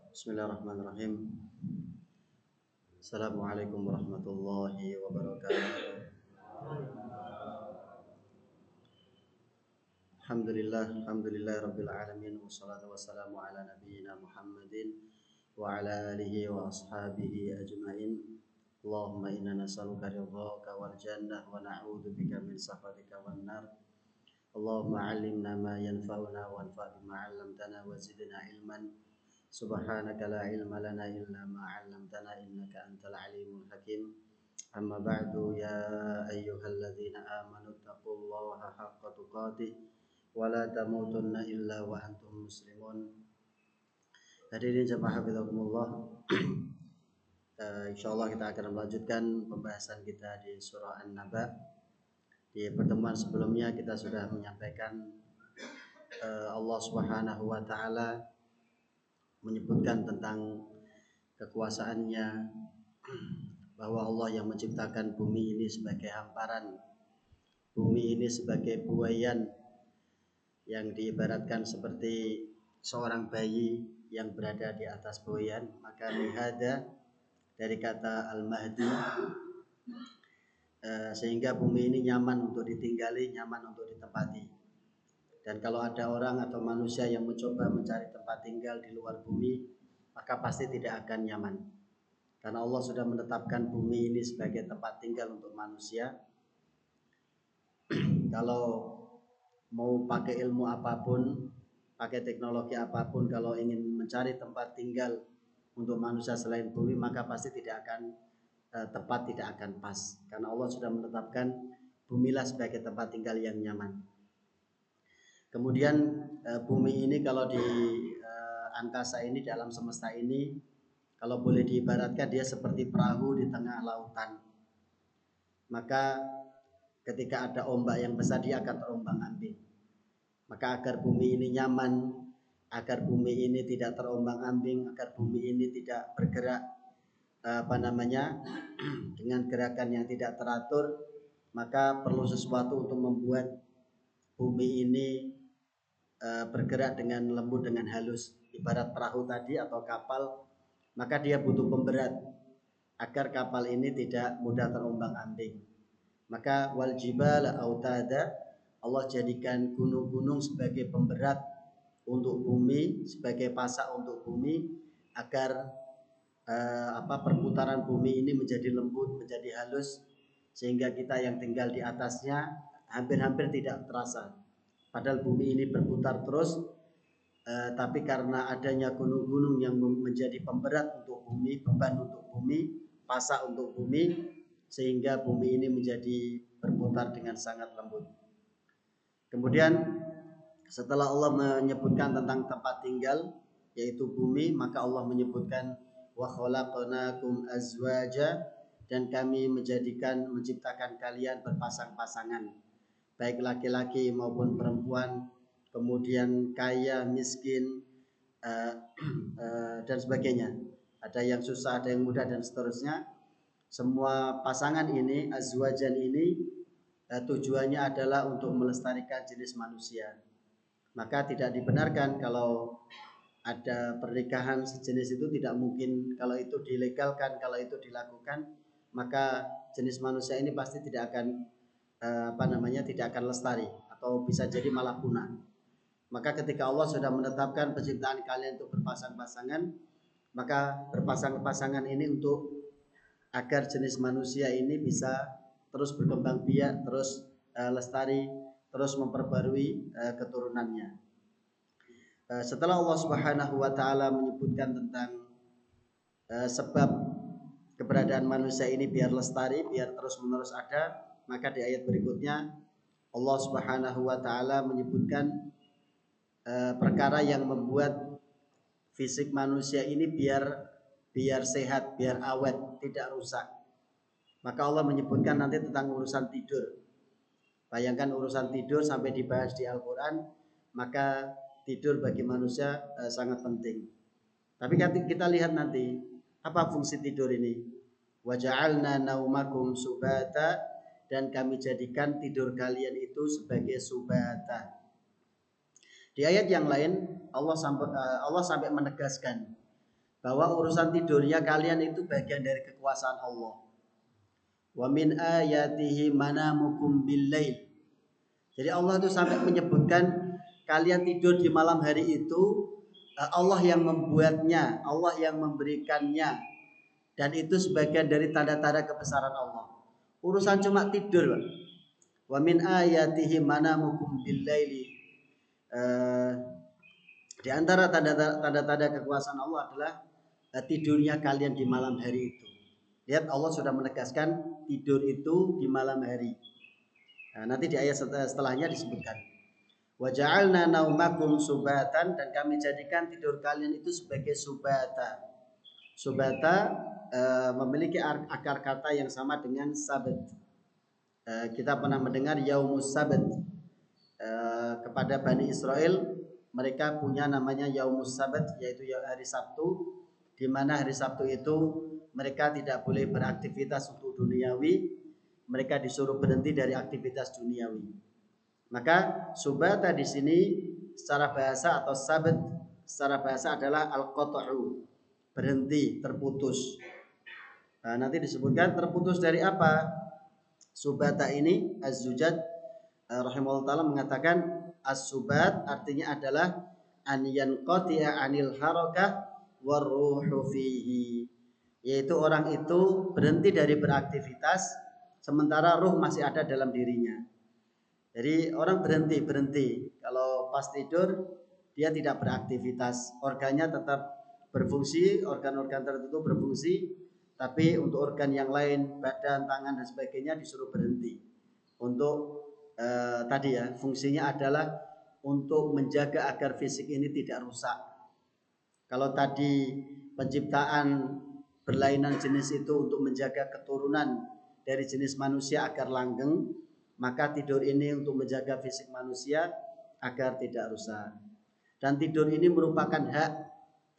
Bismillahirrahmanirrahim. Assalamualaikum warahmatullahi wabarakatuh. Alhamdulillah rabbil alamin, wassalatu wassalamu ala nabiyyina Muhammadin wa ala alihi wa ashabihi ajmain. Allahumma inna nas'aluka ridhaka wal jannah wa na'udzu bika min sakhatika wan nar. Allahumma 'allimna ma yanfa'una wanfa' bima 'allamtana wa zidna ilman. Subhanaka la ilma lana illa ma 'allamtana innaka antal alimul hakim. Amma ba'du, ya ayyuhalladzina amanu taqullaha haqqa tuqatih wa la tamutunna illa wa antum muslimun. Hadirin jamaah hafizakumullah. Insyaallah kita akan melanjutkan pembahasan kita di surah An-Naba. Di pertemuan sebelumnya kita sudah menyampaikan Allah Subhanahu wa taala menyebutkan tentang kekuasaannya, bahwa Allah yang menciptakan bumi ini sebagai hamparan, bumi ini sebagai buaian yang diibaratkan seperti seorang bayi yang berada di atas buaian. Maka lihada dari kata al-mahdi, sehingga bumi ini nyaman untuk ditinggali, nyaman untuk ditempati. Dan kalau ada orang atau manusia yang mencoba mencari tempat tinggal di luar bumi, maka pasti tidak akan nyaman. Karena Allah sudah menetapkan bumi ini sebagai tempat tinggal untuk manusia. Kalau mau pakai ilmu apapun, pakai teknologi apapun, kalau ingin mencari tempat tinggal untuk manusia selain bumi, maka pasti tidak akan tepat, tidak akan pas. Karena Allah sudah menetapkan bumilah sebagai tempat tinggal yang nyaman. Kemudian bumi ini kalau di angkasa ini, dalam semesta ini, kalau boleh diibaratkan dia seperti perahu di tengah lautan. Maka ketika ada ombak yang besar, dia akan terombang-ambing. Maka agar bumi ini nyaman, agar bumi ini tidak terombang-ambing, agar bumi ini tidak bergerak dengan gerakan yang tidak teratur, maka perlu sesuatu untuk membuat bumi ini bergerak dengan lembut, dengan halus. Ibarat perahu tadi atau kapal, maka dia butuh pemberat agar kapal ini tidak mudah terombang-ambing. Maka wal jibala autada, Allah jadikan gunung-gunung sebagai pemberat untuk bumi, sebagai pasak untuk bumi, agar perputaran bumi ini menjadi lembut, menjadi halus, sehingga kita yang tinggal di atasnya hampir-hampir tidak terasa. Padahal bumi ini berputar terus, tapi karena adanya gunung-gunung yang menjadi pemberat untuk bumi, beban untuk bumi, pasak untuk bumi, sehingga bumi ini menjadi berputar dengan sangat lembut. Kemudian setelah Allah menyebutkan tentang tempat tinggal, yaitu bumi, maka Allah menyebutkan wa khalaqnakum azwaja, dan kami menciptakan kalian berpasang-pasangan, baik laki-laki maupun perempuan, kemudian kaya, miskin, dan sebagainya. Ada yang susah, ada yang mudah, dan seterusnya. Semua pasangan ini, azwajan ini, tujuannya adalah untuk melestarikan jenis manusia. Maka tidak dibenarkan kalau ada pernikahan sejenis itu, tidak mungkin. Kalau itu dilegalkan, kalau itu dilakukan, maka jenis manusia ini pasti tidak akan tidak akan lestari, atau bisa jadi malah punah. Maka ketika Allah sudah menetapkan penciptaan kalian untuk berpasang-pasangan, maka berpasang-pasangan ini untuk agar jenis manusia ini bisa terus berkembang biak, terus lestari, terus memperbarui keturunannya. Setelah Allah Subhanahu wa taala menyebutkan tentang sebab keberadaan manusia ini biar lestari, biar terus-menerus ada, maka di ayat berikutnya Allah Subhanahu wa taala menyebutkan perkara yang membuat fisik manusia ini biar sehat, biar awet, tidak rusak. Maka Allah menyebutkan nanti tentang urusan tidur. Bayangkan urusan tidur sampai dibahas di Al-Quran, maka tidur bagi manusia sangat penting. Tapi kita lihat nanti apa fungsi tidur ini. Wa ja'alna naumakum subata, dan kami jadikan tidur kalian itu sebagai subata. Di ayat yang lain Allah sampai menegaskan bahwa urusan tidurnya kalian itu bagian dari kekuasaan Allah. Wa min ayatihi manamukum bil-lail. Jadi Allah itu sampai menyebutkan kalian tidur di malam hari itu Allah yang membuatnya, Allah yang memberikannya, dan itu sebagian dari tanda-tanda kebesaran Allah. Urusan cuma tidur. Wa min ayatihi manamukum bil-laili. Di antara tanda-tanda kekuasaan Allah adalah tidurnya kalian di malam hari itu. Lihat, Allah sudah menegaskan tidur itu di malam hari. Nah, nanti di ayat setelahnya disebutkan wa ja'alna naumakum subatan, dan kami jadikan tidur kalian itu sebagai subata. Subata memiliki akar kata yang sama dengan sabat. Kita pernah mendengar yaumus sabat. Kepada Bani Israel, mereka punya namanya yaumus sabat, yaitu hari Sabtu, di mana hari Sabtu itu mereka tidak boleh beraktivitas untuk duniawi, mereka disuruh berhenti dari aktivitas duniawi. Maka subata di sini secara bahasa atau sabat secara bahasa adalah al-qat'u, berhenti, terputus. Nah, nanti disebutkan terputus dari apa. Subata ini Az-Zujad rahimahullah ta'ala mengatakan as-subat artinya adalah an yanqati'a anil harakah warruhu fihi, yaitu orang itu berhenti dari beraktivitas sementara ruh masih ada dalam dirinya. Jadi orang berhenti. Kalau pas tidur dia tidak beraktivitas, organnya tetap berfungsi, organ-organ tertentu berfungsi, tapi untuk organ yang lain, badan, tangan dan sebagainya disuruh berhenti. Untuk tadi ya, fungsinya adalah untuk menjaga agar fisik ini tidak rusak. Kalau tadi penciptaan berlainan jenis itu untuk menjaga keturunan dari jenis manusia agar langgeng, maka tidur ini untuk menjaga fisik manusia agar tidak rusak. Dan tidur ini merupakan hak.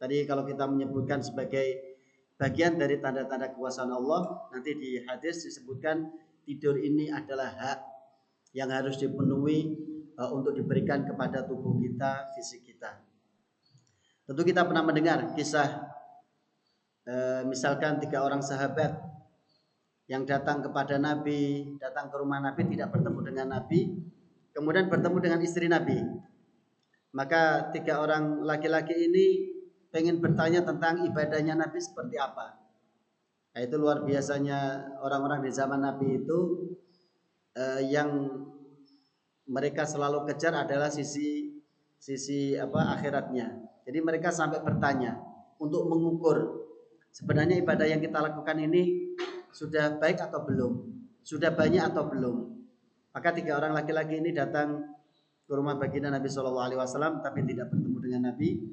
Tadi kalau kita menyebutkan sebagai bagian dari tanda-tanda kekuasaan Allah, nanti di hadis disebutkan tidur ini adalah hak yang harus dipenuhi untuk diberikan kepada tubuh kita, fisik kita. Tentu kita pernah mendengar kisah misalkan 3 orang sahabat yang datang kepada Nabi, datang ke rumah Nabi, tidak bertemu dengan Nabi, kemudian bertemu dengan istri Nabi. Maka 3 orang laki-laki ini pengen bertanya tentang ibadahnya Nabi seperti apa. Nah, itu luar biasanya orang-orang di zaman Nabi itu yang mereka selalu kejar adalah sisi akhiratnya. Jadi mereka sampai bertanya untuk mengukur sebenarnya ibadah yang kita lakukan ini sudah baik atau belum, sudah banyak atau belum. Maka 3 orang laki-laki ini datang ke rumah baginda Nabi SAW, tapi tidak bertemu dengan Nabi,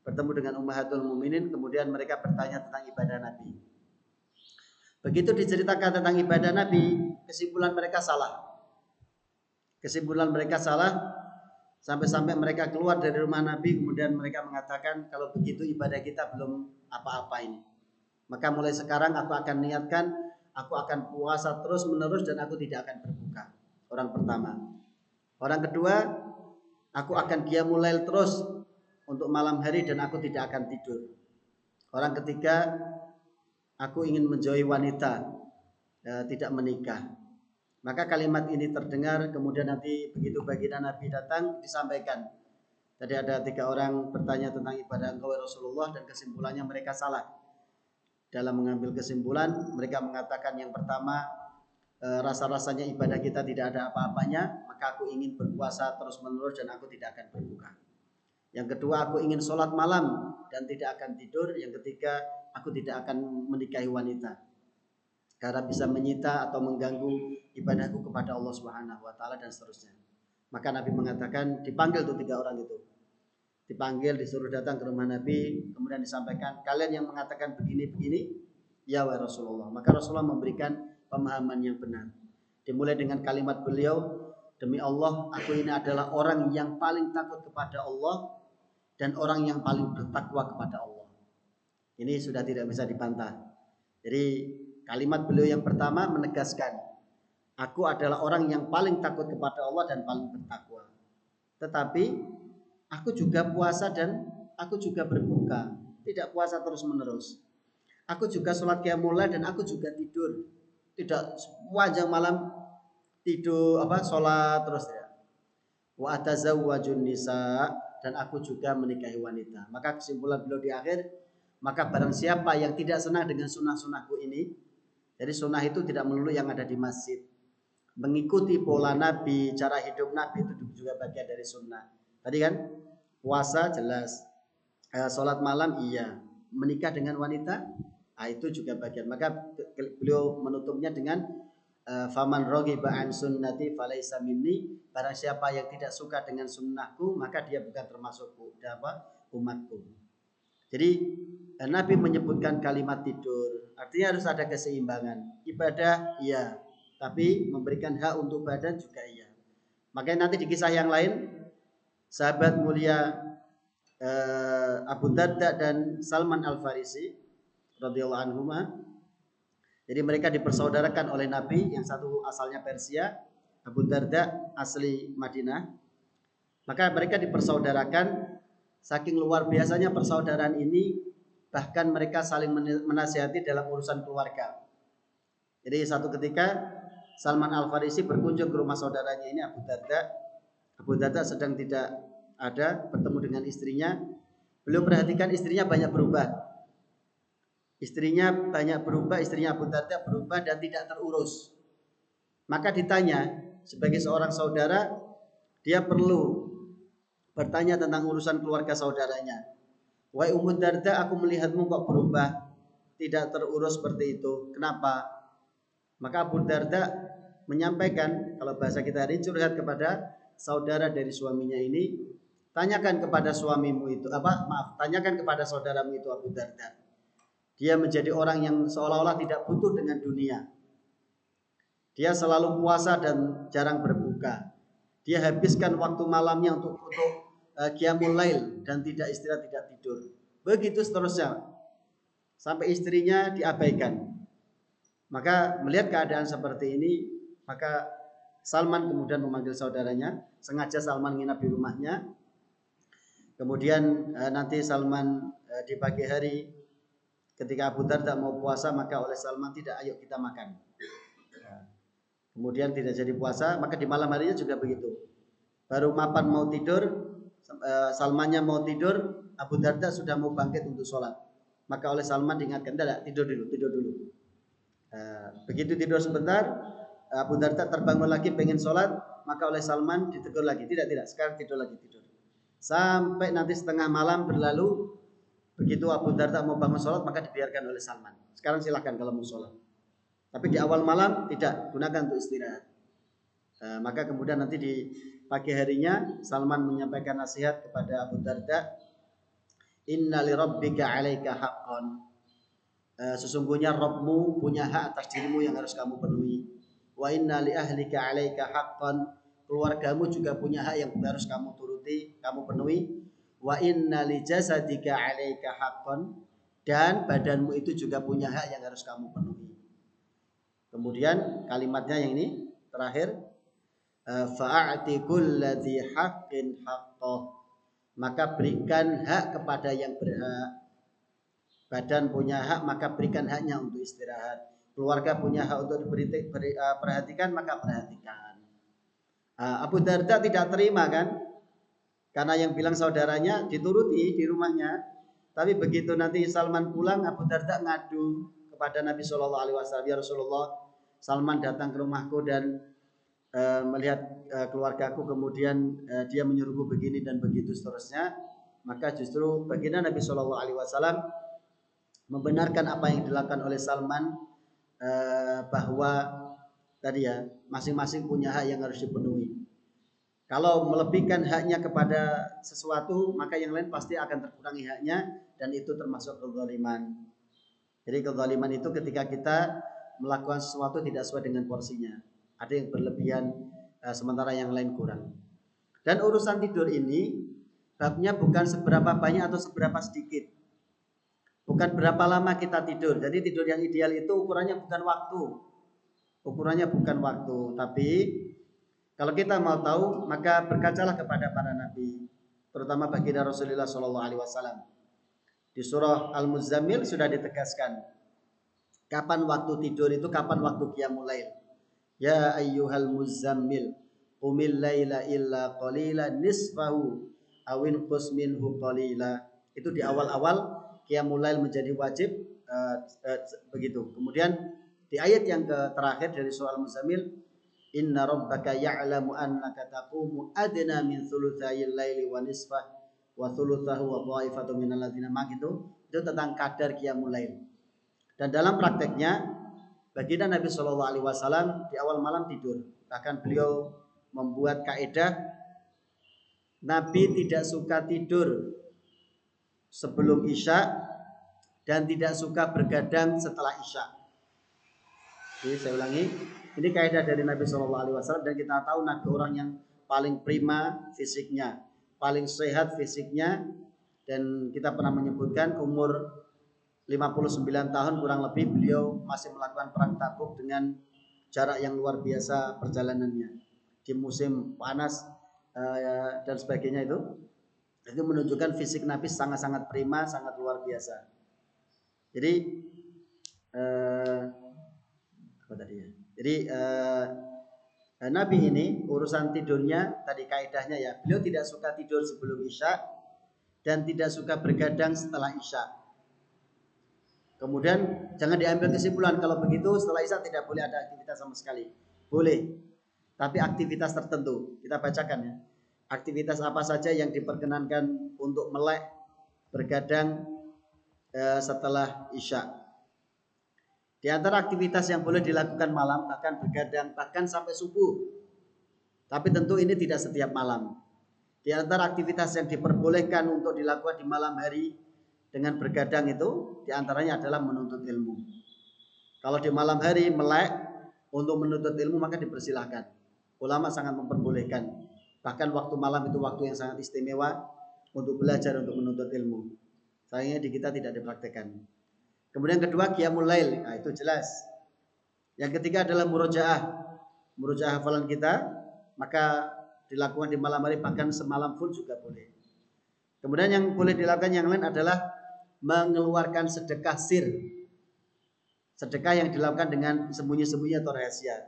bertemu dengan Ummahatul Mukminin. Kemudian mereka bertanya tentang ibadah Nabi. Begitu diceritakan tentang ibadah Nabi, kesimpulan mereka salah. Sampai-sampai mereka keluar dari rumah Nabi, kemudian mereka mengatakan, kalau begitu ibadah kita belum apa-apa ini. Maka mulai sekarang aku akan niatkan, aku akan puasa terus menerus dan aku tidak akan berbuka. Orang pertama. Orang kedua, aku akan qiyamul lail terus untuk malam hari dan aku tidak akan tidur. Orang ketiga, aku ingin menjauhi wanita, tidak menikah. Maka kalimat ini terdengar, kemudian nanti begitu baginda Nabi datang disampaikan. Tadi ada 3 orang bertanya tentang ibadah engkau Rasulullah, dan kesimpulannya mereka salah. Dalam mengambil kesimpulan, mereka mengatakan yang pertama, rasa-rasanya ibadah kita tidak ada apa-apanya, maka aku ingin berpuasa terus-menerus dan aku tidak akan berbuka. Yang kedua, aku ingin sholat malam dan tidak akan tidur. Yang ketiga, aku tidak akan menikahi wanita karena bisa menyita atau mengganggu ibadahku kepada Allah Subhanahu wa taala dan seterusnya. Maka Nabi mengatakan, dipanggil tuh 3 orang itu. Dipanggil, disuruh datang ke rumah Nabi, kemudian disampaikan, kalian yang mengatakan begini-begini, ya wa Rasulullah. Maka Rasulullah memberikan pemahaman yang benar. Dimulai dengan kalimat beliau, demi Allah, aku ini adalah orang yang paling takut kepada Allah dan orang yang paling bertakwa kepada Allah. Ini sudah tidak bisa dibantah. Jadi kalimat beliau yang pertama menegaskan, aku adalah orang yang paling takut kepada Allah dan paling bertakwa. Tetapi aku juga puasa dan aku juga berbuka, tidak puasa terus-menerus. Aku juga sholat qiyamul lail dan aku juga tidur. Tidak sepanjang malam tidur sholat terus ya. Wa atazawwajun nisa, dan aku juga menikahi wanita. Maka kesimpulan beliau di akhir, maka barang siapa yang tidak senang dengan sunnah-sunnahku ini, jadi sunnah itu tidak melulu yang ada di masjid. Mengikuti pola Nabi, cara hidup Nabi itu juga bagian dari sunnah. Tadi kan puasa jelas, sholat malam iya, menikah dengan wanita itu juga bagian. Maka beliau menutupnya dengan faman raghiba an sunnati falaisa minni, barang siapa yang tidak suka dengan sunnahku maka dia bukan termasuk umatku. Jadi Nabi menyebutkan kalimat tidur, artinya harus ada keseimbangan. Ibadah iya, tapi memberikan hak untuk badan juga iya. Makanya nanti di kisah yang lain, sahabat mulia Abu Darda dan Salman Al-Farisi radhiyallahu anhuma, jadi mereka dipersaudarakan oleh Nabi, yang satu asalnya Persia, Abu Darda asli Madinah. Maka mereka dipersaudarakan, saking luar biasanya persaudaraan ini, bahkan mereka saling menasihati dalam urusan keluarga. Jadi satu ketika Salman Al-Farisi berkunjung ke rumah saudaranya ini Abu Darda. Abu Darda sedang tidak ada, bertemu dengan istrinya. Beliau perhatikan istrinya banyak berubah. Istrinya Abu Darda berubah dan tidak terurus. Maka ditanya, sebagai seorang saudara, dia perlu bertanya tentang urusan keluarga saudaranya. Wahai Ummu Darda, aku melihatmu kok berubah, tidak terurus seperti itu. Kenapa? Maka Abu Darda menyampaikan, kalau bahasa kita hari curhat kepada saudara dari suaminya ini, tanyakan kepada suamimu itu, tanyakan kepada saudaramu itu Abu Darda. Dia menjadi orang yang seolah-olah tidak butuh dengan dunia. Dia selalu puasa dan jarang berbuka. Dia habiskan waktu malamnya untuk qiyamul lail dan tidak istirahat, tidak tidur. Begitu seterusnya. Sampai istrinya diabaikan. Maka melihat keadaan seperti ini, maka Salman kemudian memanggil saudaranya. Sengaja Salman nginap di rumahnya. Kemudian nanti Salman di pagi hari, ketika Abu Darda mau puasa, maka oleh Salman, tidak, ayo kita makan. Kemudian tidak jadi puasa, maka di malam harinya juga begitu. Baru mapan mau tidur, Salmannya mau tidur, Abu Darda sudah mau bangkit untuk sholat. Maka oleh Salman diingatkan, tidak, tidur dulu. Begitu tidur sebentar, Abu Darda terbangun lagi pengen sholat, maka oleh Salman ditegur lagi, tidak, sekarang tidur. Sampai nanti setengah malam berlalu, begitu Abu Darda mau bangun sholat, maka dibiarkan oleh Salman. Sekarang silahkan kalau mau sholat. Tapi di awal malam tidak, gunakan untuk istirahat. Maka kemudian nanti di pagi harinya Salman menyampaikan nasihat kepada Abu Darda, inna li rabbika 'alaika haqqan. Sesungguhnya Rabbmu punya hak atas dirimu yang harus kamu penuhi. Wa inna li ahlika 'alaika haqqan. Keluargamu juga punya hak yang harus kamu turuti, kamu penuhi. Wa inna li jasadika 'alaika haqqan. Dan badanmu itu juga punya hak yang harus kamu penuhi. Kemudian kalimatnya yang ini terakhir, fa'ati kulladzi haqqin haqqah. Maka berikan hak kepada yang berhak. Badan punya hak, maka berikan haknya untuk istirahat. Keluarga punya hak untuk perhatikan, maka perhatikan. Abu Darda tidak terima kan, karena yang bilang saudaranya dituruti di rumahnya. Tapi begitu nanti Salman pulang, Abu Darda ngadu kepada Nabi SAW, ya Rasulullah, Salman datang ke rumahku dan melihat keluargaku, kemudian dia menyuruhku begini dan begitu seterusnya. Maka justru baginda Nabi SAW membenarkan apa yang dilakukan oleh Salman, bahwa tadi ya, masing-masing punya hak yang harus dipenuhi. Kalau melebihkan haknya kepada sesuatu, maka yang lain pasti akan terkurangi haknya, dan itu termasuk kezaliman. Jadi kezaliman itu ketika kita melakukan sesuatu tidak sesuai dengan porsinya. Ada yang berlebihan, sementara yang lain kurang. Dan urusan tidur ini babnya bukan seberapa banyak atau seberapa sedikit. bukan berapa lama kita tidur. Jadi tidur yang ideal itu ukurannya bukan waktu. Ukurannya bukan waktu, tapi kalau kita mau tahu maka berkacalah kepada para nabi, terutama baginda Rasulullah Shallallahu Alaihi Wasallam. Di surah Al-Muzammil sudah ditegaskan kapan waktu tidur itu, kapan waktu qiyamul lail. Ya ayyuhal muzammil qumil laila illa qalila nisfahu awin qus minhu qalila. Itu di awal-awal qiyamul lail menjadi wajib, begitu. Kemudian di ayat yang terakhir dari surah Al-Muzammil, inna rabbaka ya'lamu annaka taqumu adna min thulutsayil laili wa nisfah wa thulutsahu wa dhaifatu minal ladzina ma'ak. Itu tentang kadar qiyamul lail. Dan dalam prakteknya baginda Nabi Shallallahu Alaihi Wasallam di awal malam tidur. Bahkan beliau membuat kaidah Nabi tidak suka tidur sebelum isya dan tidak suka bergadang setelah isya. Jadi saya ulangi, ini kaidah dari Nabi Shallallahu Alaihi Wasallam, dan kita tahu Nabi orang yang paling prima fisiknya, paling sehat fisiknya, dan kita pernah menyebutkan umur 59 tahun kurang lebih beliau masih melakukan perang Tabuk dengan jarak yang luar biasa perjalanannya di musim panas dan sebagainya. Itu menunjukkan fisik Nabi sangat-sangat prima, sangat luar biasa. Jadi apa tadi ya? Jadi Nabi ini urusan tidurnya tadi kaidahnya ya, beliau tidak suka tidur sebelum isya dan tidak suka bergadang setelah isya. Kemudian jangan diambil kesimpulan kalau begitu setelah isya tidak boleh ada aktivitas sama sekali. Boleh, tapi aktivitas tertentu. Kita bacakan ya. Aktivitas apa saja yang diperkenankan untuk melek, bergadang setelah isya. Di antara aktivitas yang boleh dilakukan malam, bahkan bergadang, bahkan sampai subuh. Tapi tentu ini tidak setiap malam. Di antara aktivitas yang diperbolehkan untuk dilakukan di malam hari dengan bergadang itu diantaranya adalah menuntut ilmu. Kalau di malam hari melek untuk menuntut ilmu maka dipersilahkan. Ulama sangat memperbolehkan. Bahkan waktu malam itu waktu yang sangat istimewa untuk belajar, untuk menuntut ilmu. Sayangnya di kita tidak dipraktekkan. Kemudian kedua qiyamul lail, nah, itu jelas. Yang ketiga adalah murojaah. Murojaah hafalan kita maka dilakukan di malam hari, bahkan semalam full juga boleh. Kemudian yang boleh dilakukan yang lain adalah mengeluarkan sedekah sir, sedekah yang dilakukan dengan sembunyi-sembunyi atau rahasia,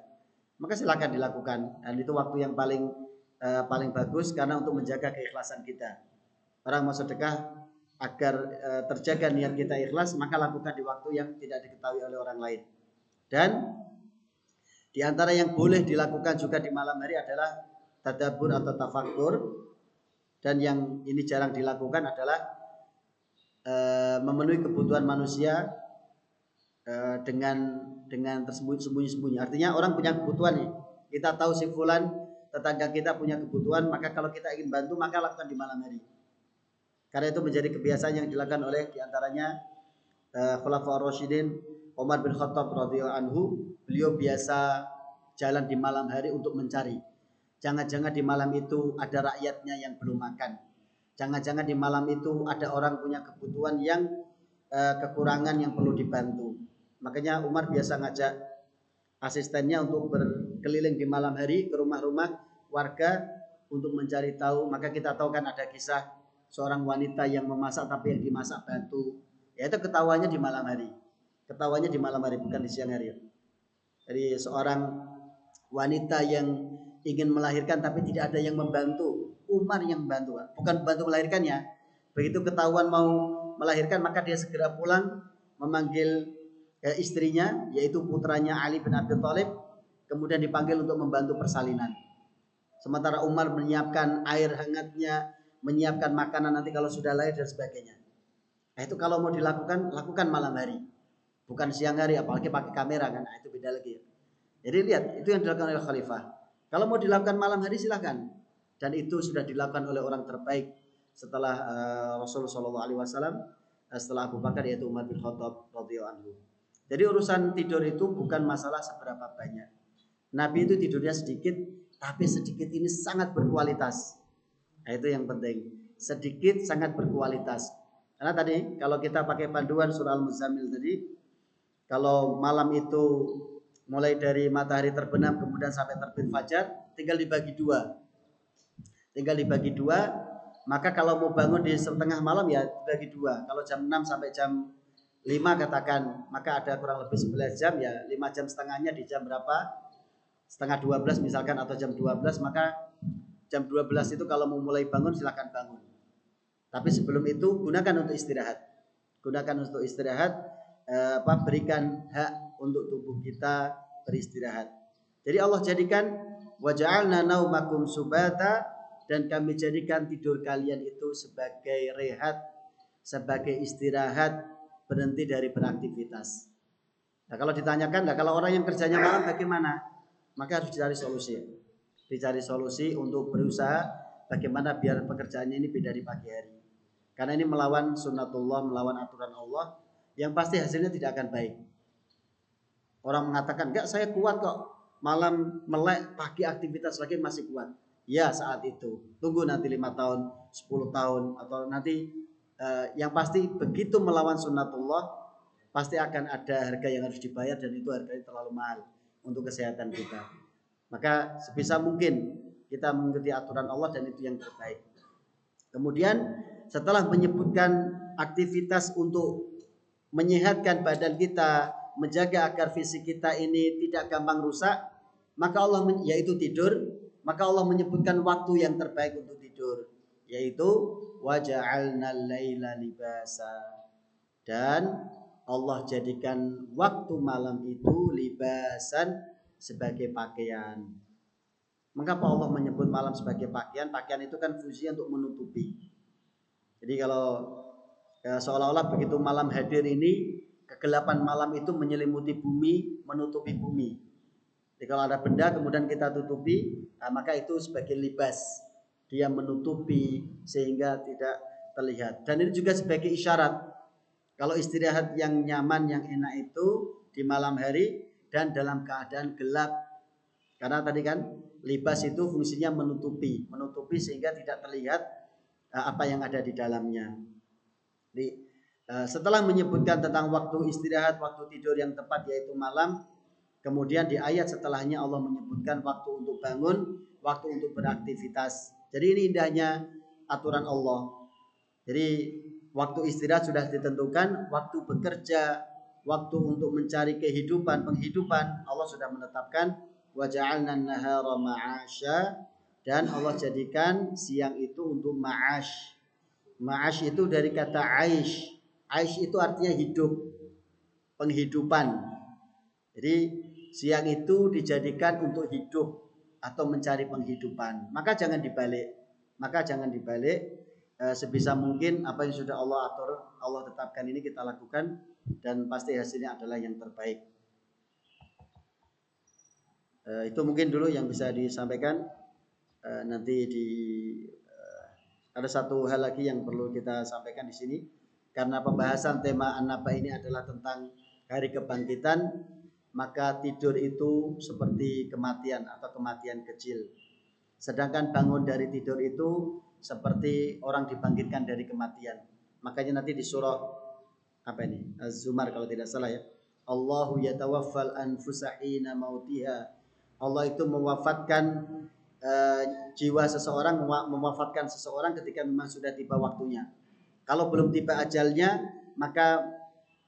maka silakan dilakukan. Dan itu waktu yang paling bagus karena untuk menjaga keikhlasan kita. Orang mau sedekah agar terjaga niat kita ikhlas, maka lakukan di waktu yang tidak diketahui oleh orang lain. Dan di antara yang boleh dilakukan juga di malam hari adalah tadabbur atau tafakkur. Dan yang ini jarang dilakukan adalah memenuhi kebutuhan manusia dengan tersembunyi-sembunyi. Artinya orang punya kebutuhan nih. Kita tahu si fulan tetangga kita punya kebutuhan, maka kalau kita ingin bantu maka lakukan di malam hari. Karena itu menjadi kebiasaan yang dilakukan oleh diantaranya Khulafaur Rasyidin Umar bin Khattab radhiyallahu anhu. Beliau biasa jalan di malam hari untuk mencari. Jangan-jangan di malam itu ada rakyatnya yang belum makan. Jangan-jangan di malam itu ada orang punya kebutuhan yang kekurangan yang perlu dibantu. Makanya Umar biasa ngajak asistennya untuk berkeliling di malam hari ke rumah-rumah warga untuk mencari tahu. Maka kita tahu kan ada kisah seorang wanita yang memasak tapi yang dimasak batu. Ya itu ketawanya di malam hari. Ketawanya di malam hari, bukan di siang hari. Jadi seorang wanita yang ingin melahirkan tapi tidak ada yang membantu. Umar yang membantu, bukan bantu melahirkannya. Begitu ketahuan mau melahirkan maka dia segera pulang memanggil istrinya, yaitu putranya Ali bin Abi Thalib, kemudian dipanggil untuk membantu persalinan. Sementara Umar menyiapkan air hangatnya, menyiapkan makanan nanti kalau sudah lahir dan sebagainya. Nah itu kalau mau dilakukan, lakukan malam hari, bukan siang hari, apalagi pakai kamera kan. Nah, itu beda lagi. Jadi lihat, itu yang dilakukan oleh Khalifah. Kalau mau dilakukan malam hari silahkan. Dan itu sudah dilakukan oleh orang terbaik setelah Rasulullah SAW, setelah Abu Bakar, yaitu Umar bin Khattab radhiyallahu anhu. Jadi urusan tidur itu bukan masalah seberapa banyak. Nabi itu tidurnya sedikit, tapi sedikit ini sangat berkualitas. Nah, itu yang penting. Sedikit sangat berkualitas. Karena tadi kalau kita pakai panduan surah Al-Muzammil tadi, kalau malam itu mulai dari matahari terbenam kemudian sampai terbit fajar, tinggal dibagi dua. Tinggal dibagi dua, maka kalau mau bangun di setengah malam ya dibagi dua. Kalau jam 6 sampai jam 5 katakan, maka ada kurang lebih 11 jam ya, 5 jam setengahnya di jam berapa? Setengah 12 misalkan atau jam 12, maka jam 12 itu kalau mau mulai bangun silakan bangun. Tapi sebelum itu gunakan untuk istirahat. Gunakan untuk istirahat, berikan hak untuk tubuh kita beristirahat. Jadi Allah jadikan waja'alna naumakum subata, dan kami jadikan tidur kalian itu sebagai rehat, sebagai istirahat, berhenti dari beraktivitas. Nah, kalau ditanyakan, nah kalau orang yang kerjanya malam bagaimana? Maka harus dicari solusi. Dicari solusi untuk berusaha bagaimana biar pekerjaannya ini beda di pagi hari. Karena ini melawan sunnatullah, melawan aturan Allah, yang pasti hasilnya tidak akan baik. Orang mengatakan, enggak saya kuat kok, malam melek, pagi aktivitas lagi masih kuat. Ya saat itu, tunggu nanti 5 tahun, 10 tahun, atau nanti yang pasti begitu melawan sunnatullah, pasti akan ada harga yang harus dibayar, dan itu harganya terlalu mahal untuk kesehatan kita. Maka sebisa mungkin kita mengikuti aturan Allah, dan itu yang terbaik. Kemudian setelah menyebutkan aktivitas untuk menyehatkan badan kita, menjaga agar fisik kita ini tidak gampang rusak, maka Allah yaitu tidur, maka Allah menyebutkan waktu yang terbaik untuk tidur, yaitu waja'alnal laila libasa, dan Allah jadikan waktu malam itu libasan, sebagai pakaian. Mengapa Allah menyebut malam sebagai pakaian? Pakaian itu kan fungsinya untuk menutupi. Jadi kalau seolah-olah begitu malam hadir ini, kegelapan malam itu menyelimuti bumi, menutupi bumi. Jadi kalau ada benda kemudian kita tutupi, nah maka itu sebagai libas. Dia menutupi sehingga tidak terlihat. Dan ini juga sebagai isyarat. Kalau istirahat yang nyaman, yang enak itu di malam hari dan dalam keadaan gelap. Karena tadi kan libas itu fungsinya menutupi sehingga tidak terlihat apa yang ada di dalamnya. Jadi, setelah menyebutkan tentang waktu istirahat, waktu tidur yang tepat yaitu malam, kemudian di ayat setelahnya Allah menyebutkan waktu untuk bangun, waktu untuk beraktivitas. Jadi ini indahnya aturan Allah. Jadi waktu istirahat sudah ditentukan, waktu bekerja, waktu untuk mencari penghidupan Allah sudah menetapkan. Wa ja'alna an-nahara ma'asya, dan Allah jadikan siang itu untuk ma'ash. Ma'ash itu dari kata aish. Aish itu artinya hidup, penghidupan. Jadi siang itu dijadikan untuk hidup atau mencari penghidupan. Maka jangan dibalik. Sebisa mungkin apa yang sudah Allah atur, Allah tetapkan ini kita lakukan, dan pasti hasilnya adalah yang terbaik. Itu mungkin dulu yang bisa disampaikan. Nanti ada satu hal lagi yang perlu kita sampaikan di sini, karena pembahasan tema An-Naba ini adalah tentang hari kebangkitan, maka tidur itu seperti kematian atau kematian kecil. Sedangkan bangun dari tidur itu seperti orang dibangkitkan dari kematian. Makanya nanti di surah apa ini? Az-Zumar kalau tidak salah ya. Allahu yatawaffal anfusa hina mautiha. Allah itu mewafatkan jiwa seseorang, mewafatkan seseorang ketika memang sudah tiba waktunya. Kalau belum tiba ajalnya, maka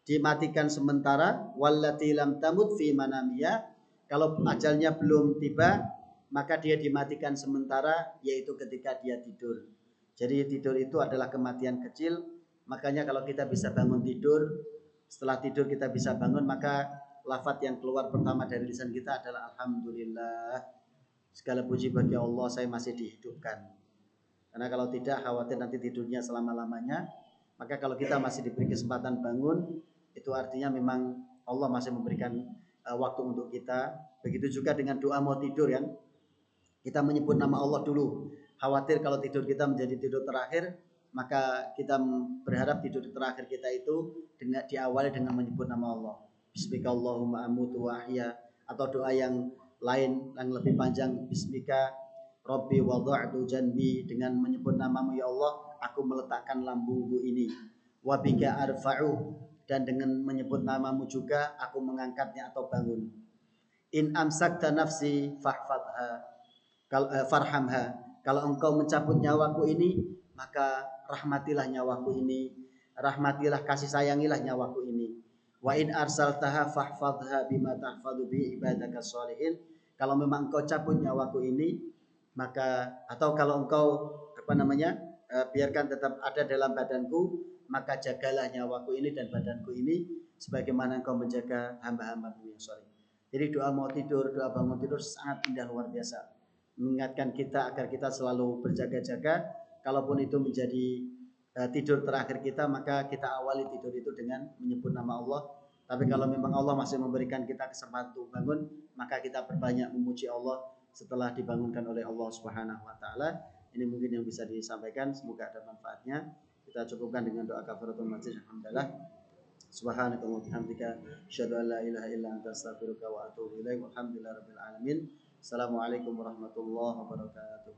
dimatikan sementara. Wallati lam tamut fi manamiya. Kalau ajalnya belum tiba, maka dia dimatikan sementara, yaitu ketika dia tidur. Jadi tidur itu adalah kematian kecil. Makanya kalau kita bisa bangun tidur, setelah tidur kita bisa bangun, maka lafaz yang keluar pertama dari lisan kita adalah alhamdulillah. Segala puji bagi Allah, saya masih dihidupkan. Karena kalau tidak, khawatir nanti tidurnya selama-lamanya. Maka kalau kita masih diberi kesempatan bangun, itu artinya memang Allah masih memberikan waktu untuk kita. Begitu juga dengan doa mau tidur ya. Kita menyebut nama Allah dulu. Khawatir kalau tidur kita menjadi tidur terakhir, maka kita berharap tidur terakhir kita itu diawali dengan menyebut nama Allah. Bismika Allahumma amutu wa ahya, atau doa yang lain yang lebih panjang, Bismika Rabbi wada'tu janbi, dengan menyebut namamu ya Allah aku meletakkan lambungku ini. wa bika arfa'u, dan dengan menyebut namamu juga aku mengangkatnya atau bangun. In amsakta nafsi fahfadha, farhamha, kalau engkau mencabut nyawaku ini, maka rahmatilah nyawaku ini, rahmatilah, kasih sayangilah nyawaku ini. Wa in arsaltaha fahfadha bima tahfadhu bi ibadaka sholihin, kalau memang engkau cabut nyawaku ini, maka atau kalau engkau biarkan tetap ada dalam badanku, maka jagalah nyawaku ini dan badanku ini sebagaimana engkau menjaga hamba-hambamu yang sholih. Jadi doa mau tidur, doa bangun tidur sangat indah, luar biasa, mengingatkan kita agar kita selalu berjaga-jaga. Kalaupun itu menjadi tidur terakhir kita, maka kita awali tidur itu dengan menyebut nama Allah. Tapi kalau memang Allah masih memberikan kita kesempatan untuk bangun, maka kita perbanyak memuji Allah setelah dibangunkan oleh Allah Subhanahu wa taala. Ini mungkin yang bisa disampaikan, semoga ada manfaatnya. Kita cukupkan dengan doa kafaratul majlis. Alhamdulillah. Subhanakallahumma wa bihamdika asyhadu an la ilaha illa anta astaghfiruka wa atubu ilaik. Walhamdulillahirabbil alamin. Assalamualaikum warahmatullahi wabarakatuh.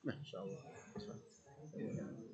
Masya Allah.